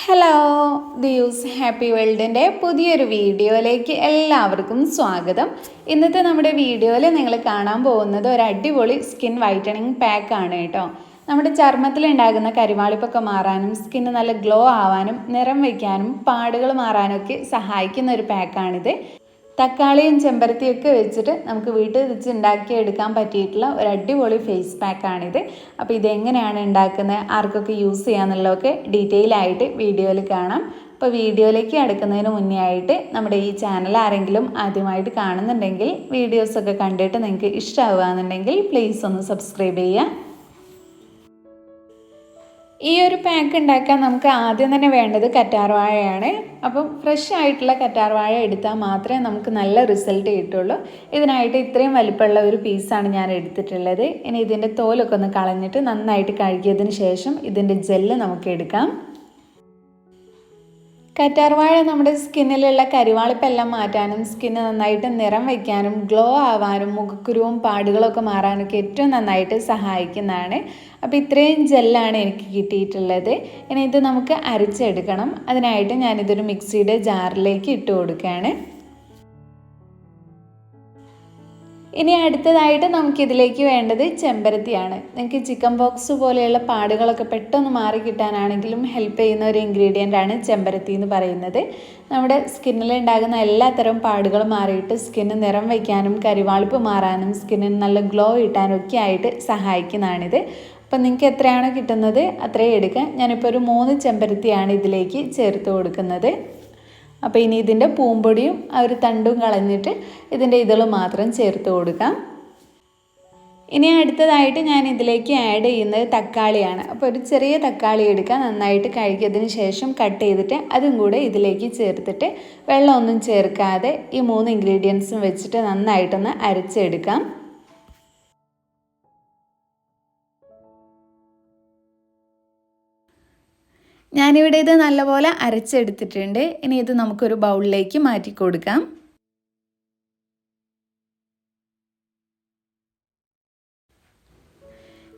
Hello ദിയൂസ് happy വേൾഡിൻ്റെ പുതിയൊരു വീഡിയോയിലേക്ക് എല്ലാവർക്കും സ്വാഗതം. ഇന്നത്തെ നമ്മുടെ വീഡിയോയിൽ നിങ്ങൾ കാണാൻ പോകുന്നത് ഒരു അടിപൊളി സ്കിൻ വൈറ്റനിങ് പാക്കാണ് കേട്ടോ. നമ്മുടെ ചർമ്മത്തിലുണ്ടാകുന്ന കരിവാളിപ്പൊക്കെ മാറാനും സ്കിന്ന് നല്ല ഗ്ലോ ആവാനും നിറം വയ്ക്കാനും പാടുകൾ മാറാനൊക്കെ സഹായിക്കുന്ന ഒരു പാക്കാണിത്. തക്കാളിയും ചെമ്പരത്തിയൊക്കെ വെച്ചിട്ട് നമുക്ക് വീട്ടിൽ വെച്ച് ഉണ്ടാക്കിയെടുക്കാൻ പറ്റിയിട്ടുള്ള ഒരു അടിപൊളി ഫേസ് പാക്കാണിത്. അപ്പോൾ ഇതെങ്ങനെയാണ് ഉണ്ടാക്കുന്നത്, ആർക്കൊക്കെ യൂസ് ചെയ്യാമെന്നുള്ളതൊക്കെ ഡീറ്റെയിൽ ആയിട്ട് വീഡിയോയിൽ കാണാം. അപ്പോൾ വീഡിയോയിലേക്ക് അടുക്കുന്നതിന് മുന്നേ ആയിട്ട് നമ്മുടെ ഈ ചാനൽ ആരെങ്കിലും ആദ്യമായിട്ട് കാണുന്നുണ്ടെങ്കിൽ വീഡിയോസൊക്കെ കണ്ടിട്ട് നിങ്ങൾക്ക് ഇഷ്ടമാവുകയെന്നുണ്ടെങ്കിൽ പ്ലീസ് ഒന്ന് സബ്സ്ക്രൈബ് ചെയ്യുക. ഈ ഒരു പാക്ക് ഉണ്ടാക്കാൻ നമുക്ക് ആദ്യം തന്നെ വേണ്ടത് കറ്റാർവാഴയാണ്. അപ്പം ഫ്രഷ് ആയിട്ടുള്ള കറ്റാർവാഴ എടുത്താൽ മാത്രമേ നമുക്ക് നല്ല റിസൾട്ട് കിട്ടുള്ളൂ. ഇതിനായിട്ട് ഇത്രയും വലിപ്പമുള്ള ഒരു പീസാണ് ഞാൻ എടുത്തിട്ടുള്ളത്. ഇനി ഇതിൻ്റെ തോലൊക്കെ ഒന്ന് കളഞ്ഞിട്ട് നന്നായിട്ട് കഴുകിയതിന് ശേഷം ഇതിൻ്റെ ജെല്ല് നമുക്ക് എടുക്കാം. കറ്റാർവാഴ നമ്മുടെ സ്കിന്നിലുള്ള കരിവാളിപ്പെല്ലാം മാറ്റാനും സ്കിന്ന് നന്നായിട്ട് നിറം വയ്ക്കാനും ഗ്ലോ ആവാനും മുഖക്കുരുവും പാടുകളൊക്കെ മാറാനൊക്കെ ഏറ്റവും നന്നായിട്ട് സഹായിക്കുന്നതാണ്. അപ്പോൾ ഇത്രയും ജെല്ലാണ് എനിക്ക് കിട്ടിയിട്ടുള്ളത്. ഇനി ഇത് നമുക്ക് അരച്ചെടുക്കണം. അതിനായിട്ട് ഞാനിതൊരു മിക്സിയുടെ ജാറിലേക്ക് ഇട്ട് കൊടുക്കുകയാണ്. ഇനി അടുത്തതായിട്ട് നമുക്കിതിലേക്ക് വേണ്ടത് ചെമ്പരത്തിയാണ്. നിങ്ങൾക്ക് ചിക്കൻ ബോക്സ് പോലെയുള്ള പാടുകളൊക്കെ പെട്ടെന്ന് മാറി കിട്ടാനാണെങ്കിലും ഹെൽപ്പ് ചെയ്യുന്ന ഒരു ഇൻഗ്രീഡിയൻ്റ് ആണ് ചെമ്പരത്തി എന്ന് പറയുന്നത്. നമ്മുടെ സ്കിന്നിൽ ഉണ്ടാകുന്ന എല്ലാത്തരം പാടുകളും മാറിയിട്ട് സ്കിന്ന് നിറം വയ്ക്കാനും കരിവാളിപ്പ് മാറാനും സ്കിന്നിന് നല്ല ഗ്ലോ കിട്ടാനും ഒക്കെ ആയിട്ട് സഹായിക്കുന്നതാണിത്. അപ്പം നിങ്ങൾക്ക് എത്രയാണോ കിട്ടുന്നത് അത്രയും എടുക്കുക. ഞാനിപ്പോൾ ഒരു 3 ചെമ്പരത്തിയാണ് ഇതിലേക്ക് ചേർത്ത് കൊടുക്കുന്നത്. അപ്പോൾ ഇനി ഇതിൻ്റെ പൂമ്പൊടിയും ആ ഒരു തണ്ടും കളഞ്ഞിട്ട് ഇതിൻ്റെ ഇതൾ മാത്രം ചേർത്ത് കൊടുക്കാം. ഇനി അടുത്തതായിട്ട് ഞാൻ ഇതിലേക്ക് ആഡ് ചെയ്യുന്നത് തക്കാളിയാണ്. അപ്പോൾ ഒരു ചെറിയ തക്കാളി എടുക്കുക, നന്നായിട്ട് കഴുകിയതിന് ശേഷം കട്ട് ചെയ്തിട്ട് അതും കൂടെ ഇതിലേക്ക് ചേർത്തിട്ട് വെള്ളമൊന്നും ചേർക്കാതെ ഈ 3 ഇൻഗ്രീഡിയൻസും വെച്ചിട്ട് നന്നായിട്ടൊന്ന് അരച്ചെടുക്കാം. ഞാനിവിടെ ഇത് നല്ലപോലെ അരച്ചെടുത്തിട്ടുണ്ട്. ഇനി ഇത് നമുക്കൊരു ബൗളിലേക്ക് മാറ്റി കൊടുക്കാം.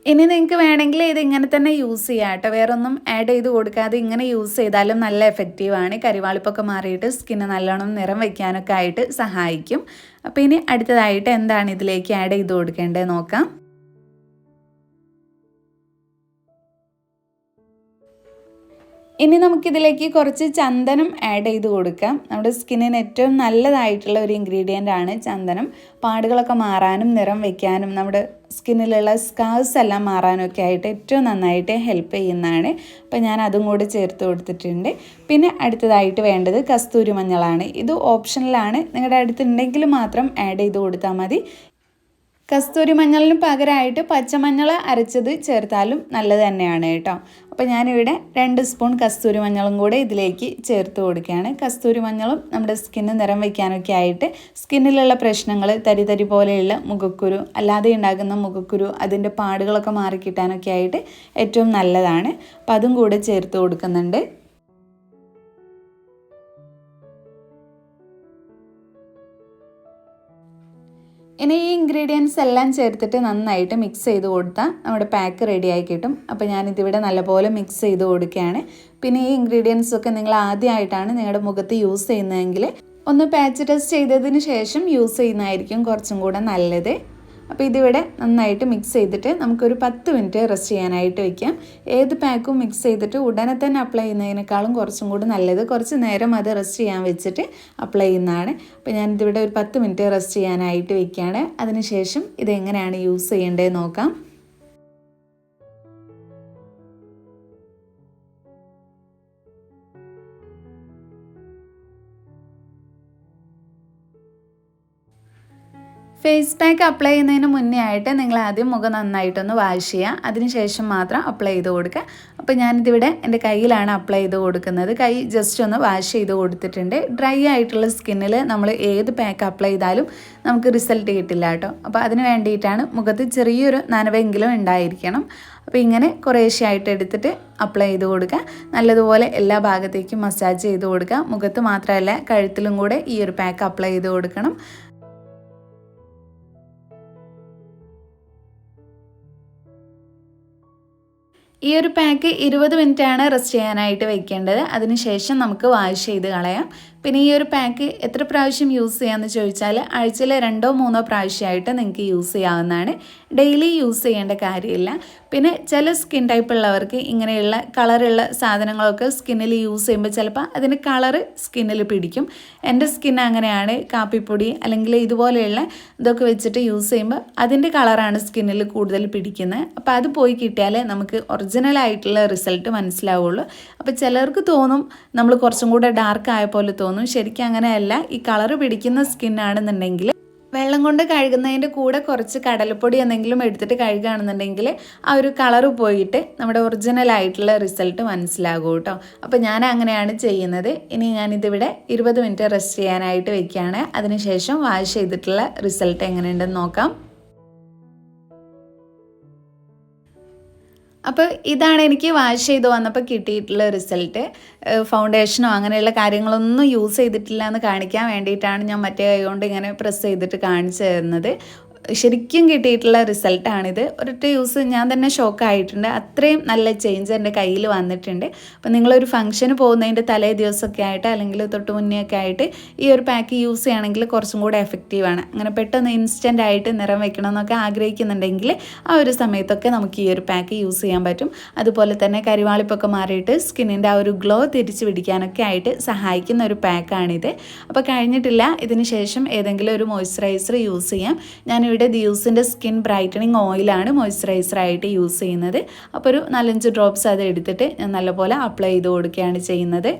ഇനി നിങ്ങൾക്ക് വേണമെങ്കിൽ ഇത് ഇങ്ങനെ തന്നെ യൂസ് ചെയ്യാം കേട്ടോ. വേറെ ഒന്നും ആഡ് ചെയ്ത് കൊടുക്കാതെ ഇങ്ങനെ യൂസ് ചെയ്താലും നല്ല എഫക്റ്റീവാണ്. കരിവാളിപ്പൊക്കെ മാറിയിട്ട് സ്കിന്ന് നല്ലോണം നിറം വയ്ക്കാനൊക്കെ ആയിട്ട് സഹായിക്കും. അപ്പോൾ ഇനി അടുത്തതായിട്ട് എന്താണ് ഇതിലേക്ക് ആഡ് ചെയ്ത് കൊടുക്കേണ്ടത് നോക്കാം. ഇനി നമുക്കിതിലേക്ക് കുറച്ച് ചന്ദനം ആഡ് ചെയ്ത് കൊടുക്കാം. നമ്മുടെ സ്കിന്നിന് ഏറ്റവും നല്ലതായിട്ടുള്ള ഒരു ഇൻഗ്രീഡിയൻ്റ് ആണ് ചന്ദനം. പാടുകളൊക്കെ മാറാനും നിറം വയ്ക്കാനും നമ്മുടെ സ്കിന്നിലുള്ള സ്കാർസ് എല്ലാം മാറാനും ഒക്കെ ആയിട്ട് ഏറ്റവും നന്നായിട്ട് ഹെൽപ്പ് ചെയ്യുന്നതാണ്. അപ്പോൾ ഞാൻ അതും കൂടി ചേർത്ത് കൊടുത്തിട്ടുണ്ട്. പിന്നെ അടുത്തതായിട്ട് വേണ്ടത് കസ്തൂരി മഞ്ഞളാണ്. ഇത് ഓപ്ഷണലാണ്, നിങ്ങളുടെ അടുത്തുണ്ടെങ്കിൽ മാത്രം ആഡ് ചെയ്ത് കൊടുത്താൽ മതി. കസ്തൂരി മഞ്ഞളിന് പകരമായിട്ട് പച്ചമഞ്ഞൾ അരച്ചത് ചേർത്താലും നല്ലത് തന്നെയാണ് കേട്ടോ. അപ്പോൾ ഞാനിവിടെ 2 സ്പൂൺ കസ്തൂരി മഞ്ഞളും കൂടെ ഇതിലേക്ക് ചേർത്ത് കൊടുക്കുകയാണ്. കസ്തൂരി മഞ്ഞളും നമ്മുടെ സ്കിന്ന് നിറം വയ്ക്കാനൊക്കെ ആയിട്ട് സ്കിന്നിലുള്ള പ്രശ്നങ്ങൾ, തരി പോലെയുള്ള മുഖക്കുരു, അല്ലാതെ ഉണ്ടാകുന്ന മുഖക്കുരു, അതിൻ്റെ പാടുകളൊക്കെ മാറിക്കിട്ടാനൊക്കെ ആയിട്ട് ഏറ്റവും നല്ലതാണ്. അപ്പോൾ അതും കൂടെ ചേർത്ത് കൊടുക്കുന്നുണ്ട്. ഇനി ഈ ഇൻഗ്രീഡിയൻസ് എല്ലാം ചേർത്തിട്ട് നന്നായിട്ട് മിക്സ് ചെയ്ത് കൊടുത്താൽ നമ്മുടെ പാക്ക് റെഡിയായി കിട്ടും. അപ്പോൾ ഞാനിതിവിടെ നല്ലപോലെ മിക്സ് ചെയ്ത് കൊടുക്കുകയാണ്. പിന്നെ ഈ ഇൻഗ്രീഡിയൻസൊക്കെ നിങ്ങൾ ആദ്യമായിട്ടാണ് നിങ്ങളുടെ മുഖത്ത് യൂസ് ചെയ്യുന്നതെങ്കിൽ ഒന്ന് പാച്ച് ടെസ്റ്റ് ചെയ്തതിന് ശേഷം യൂസ് ചെയ്യുന്നതായിരിക്കും കുറച്ചും കൂടെ നല്ലത്. അപ്പോൾ ഇതിവിടെ നന്നായിട്ട് മിക്സ് ചെയ്തിട്ട് നമുക്കൊരു 10 മിനിറ്റ് റെസ്റ്റ് ചെയ്യാനായിട്ട് വയ്ക്കാം. ഏത് പാക്കും മിക്സ് ചെയ്തിട്ട് ഉടനെ തന്നെ അപ്ലൈ ചെയ്യുന്നതിനേക്കാളും കുറച്ചും കൂടി നല്ലത് കുറച്ച് നേരം അത് റെസ്റ്റ് ചെയ്യാൻ വെച്ചിട്ട് അപ്ലൈ ചെയ്യുന്നതാണ്. അപ്പോൾ ഞാനിതിവിടെ ഒരു 10 മിനിറ്റ് റെസ്റ്റ് ചെയ്യാനായിട്ട് വയ്ക്കുകയാണ്. അതിനുശേഷം ഇതെങ്ങനെയാണ് യൂസ് ചെയ്യേണ്ടത് നോക്കാം. ഫേസ് പാക്ക് അപ്ലൈ ചെയ്യുന്നതിന് മുന്നേ ആയിട്ട് നിങ്ങൾ ആദ്യം മുഖം നന്നായിട്ടൊന്ന് വാഷ് ചെയ്യുക. അതിനുശേഷം മാത്രം അപ്ലൈ ചെയ്ത് കൊടുക്കുക. അപ്പോൾ ഞാനിതിവിടെ എൻ്റെ കയ്യിലാണ് അപ്ലൈ ചെയ്ത് കൊടുക്കുന്നത്. കൈ ജസ്റ്റ് ഒന്ന് വാഷ് ചെയ്ത് കൊടുത്തിട്ടുണ്ട്. ഡ്രൈ ആയിട്ടുള്ള സ്കിന്നിൽ നമ്മൾ ഏത് പാക്ക് അപ്ലൈ ചെയ്താലും നമുക്ക് റിസൾട്ട് കിട്ടില്ല കേട്ടോ. അപ്പോൾ അതിന് വേണ്ടിയിട്ടാണ് മുഖത്ത് ചെറിയൊരു നനവെങ്കിലും ഉണ്ടായിരിക്കണം. അപ്പോൾ ഇങ്ങനെ കുറേശ്ശെയായിട്ട് എടുത്തിട്ട് അപ്ലൈ ചെയ്ത് കൊടുക്കുക. നല്ലതുപോലെ എല്ലാ ഭാഗത്തേക്കും മസാജ് ചെയ്ത് കൊടുക്കുക. മുഖത്ത് മാത്രമല്ല കഴുത്തിലും കൂടെ ഈ ഒരു പാക്ക് അപ്ലൈ ചെയ്ത് കൊടുക്കണം. ഈ ഒരു പാക്ക് 20 മിനിറ്റാണ് റെസ്റ്റ് ചെയ്യാനായിട്ട് വെക്കേണ്ടത്. അതിനുശേഷം നമുക്ക് വാഷ് ചെയ്ത് കളയാം. പിന്നെ ഈ ഒരു പാക്ക് എത്ര പ്രാവശ്യം യൂസ് ചെയ്യാമെന്ന് ചോദിച്ചാൽ ആഴ്ചയിൽ 2-3 പ്രാവശ്യമായിട്ട് നിങ്ങൾക്ക് യൂസ് ചെയ്യാവുന്നതാണ്. ഡെയിലി യൂസ് ചെയ്യേണ്ട കാര്യമില്ല. പിന്നെ ചില സ്കിൻ ടൈപ്പ് ഉള്ളവർക്ക് ഇങ്ങനെയുള്ള കളറുള്ള സാധനങ്ങളൊക്കെ സ്കിന്നിൽ യൂസ് ചെയ്യുമ്പോൾ ചിലപ്പോൾ അതിന് കളറ് സ്കിന്നിൽ പിടിക്കും. എൻ്റെ സ്കിൻ അങ്ങനെയാണ്. കാപ്പിപ്പൊടി അല്ലെങ്കിൽ ഇതുപോലെയുള്ള ഇതൊക്കെ വെച്ചിട്ട് യൂസ് ചെയ്യുമ്പോൾ അതിൻ്റെ കളറാണ് സ്കിന്നിൽ കൂടുതൽ പിടിക്കുന്നത്. അപ്പോൾ അത് പോയി കിട്ടിയാൽ നമുക്ക് ഒറിജിനലായിട്ടുള്ള റിസൾട്ട് മനസ്സിലാവുള്ളൂ. അപ്പോൾ ചിലർക്ക് തോന്നും നമ്മൾ കുറച്ചും കൂടെ ഡാർക്ക് ആയ പോലെ തോന്നും. ശരിക്കും അങ്ങനെയല്ല. ഈ കളറ് പിടിക്കുന്ന സ്കിന്നാണെന്നുണ്ടെങ്കിൽ വെള്ളം കൊണ്ട് കഴുകുന്നതിൻ്റെ കൂടെ കുറച്ച് കടലപ്പൊടി എന്തെങ്കിലും എടുത്തിട്ട് കഴുകുകയാണെന്നുണ്ടെങ്കിൽ ആ ഒരു കളറ് പോയിട്ട് നമ്മുടെ ഒറിജിനലായിട്ടുള്ള റിസൾട്ട് മനസ്സിലാകും കേട്ടോ. അപ്പോൾ ഞാൻ അങ്ങനെയാണ് ചെയ്യുന്നത്. ഇനി ഞാനിതിവിടെ 20 മിനിറ്റ് റെസ്റ്റ് ചെയ്യാനായിട്ട് വെക്കുകയാണ്. അതിനുശേഷം വാഷ് ചെയ്തിട്ടുള്ള റിസൾട്ട് എങ്ങനെയുണ്ടെന്ന് നോക്കാം. അപ്പോൾ ഇതാണ് എനിക്ക് വാഷ് ചെയ്ത് വന്നപ്പോൾ കിട്ടിയിട്ടുള്ള റിസൾട്ട്. ഫൗണ്ടേഷനോ അങ്ങനെയുള്ള കാര്യങ്ങളൊന്നും യൂസ് ചെയ്തിട്ടില്ല എന്ന് കാണിക്കാൻ വേണ്ടിയിട്ടാണ് ഞാൻ മറ്റേ കൈ കൊണ്ട് ഇങ്ങനെ പ്രസ് ചെയ്തിട്ട് കാണിച്ചു തരുന്നത്. ശരിക്കും കിട്ടിയിട്ടുള്ള റിസൾട്ടാണിത്. ഒരൊറ്റ യൂസ് ഞാൻ തന്നെ ഷോക്കായിട്ടുണ്ട്. അത്രയും നല്ല ചേഞ്ച് എൻ്റെ കയ്യിൽ വന്നിട്ടുണ്ട്. അപ്പോൾ നിങ്ങളൊരു ഫംഗ്ഷന് പോകുന്നതിൻ്റെ തലേ ദിവസമൊക്കെ ആയിട്ട് അല്ലെങ്കിൽ തൊട്ട് മുന്നേ ഒക്കെ ആയിട്ട് ഈ ഒരു പാക്ക് യൂസ് ചെയ്യുകയാണെങ്കിൽ കുറച്ചും കൂടെ എഫക്റ്റീവാണ്. അങ്ങനെ പെട്ടെന്ന് ഇൻസ്റ്റൻ്റ് ആയിട്ട് നിറം വെക്കണമെന്നൊക്കെ ആഗ്രഹിക്കുന്നുണ്ടെങ്കിൽ ആ ഒരു സമയത്തൊക്കെ നമുക്ക് ഈ ഒരു പാക്ക് യൂസ് ചെയ്യാൻ പറ്റും. അതുപോലെ തന്നെ കരിവാളിപ്പൊക്കെ മാറിയിട്ട് സ്കിന്നിൻ്റെ ആ ഒരു ഗ്ലോ തിരിച്ചു പിടിക്കാനൊക്കെ ആയിട്ട് സഹായിക്കുന്ന ഒരു പാക്കാണിത്. അപ്പോൾ കഴിഞ്ഞിട്ടില്ല. ഇതിന് ശേഷം ഏതെങ്കിലും ഒരു മോയ്സ്ചറൈസർ യൂസ് ചെയ്യാം. ഞാനിവിടെ ദ്യൂസിൻ്റെ സ്കിൻ ബ്രൈറ്റനിങ് ഓയിലാണ് മോയ്സ്ചറൈസറായിട്ട് യൂസ് ചെയ്യുന്നത്. അപ്പോൾ ഒരു 4-5 ഡ്രോപ്സ് അത് എടുത്തിട്ട് ഞാൻ നല്ലപോലെ അപ്ലൈ ചെയ്ത് കൊടുക്കുകയാണ് ചെയ്യുന്നത്.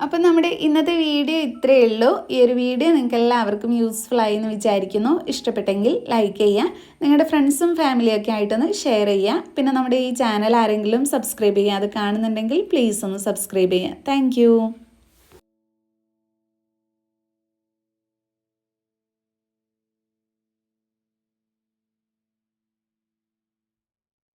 അപ്പം നമ്മുടെ ഇന്നത്തെ വീഡിയോ ഇത്രയേ ഉള്ളൂ. ഈ ഒരു വീഡിയോ നിങ്ങൾക്ക് എല്ലാവർക്കും യൂസ്ഫുൾ ആയി എന്ന് വിചാരിക്കുന്നു. ഇഷ്ടപ്പെട്ടെങ്കിൽ ലൈക്ക് ചെയ്യുക. നിങ്ങളുടെ ഫ്രണ്ട്സും ഫാമിലിയൊക്കെ ആയിട്ടൊന്ന് ഷെയർ ചെയ്യുക. പിന്നെ നമ്മുടെ ഈ ചാനൽ ആരെങ്കിലും സബ്സ്ക്രൈബ് ചെയ്യാതെ കാണുന്നുണ്ടെങ്കിൽ പ്ലീസ് ഒന്ന് സബ്സ്ക്രൈബ് ചെയ്യുക. താങ്ക്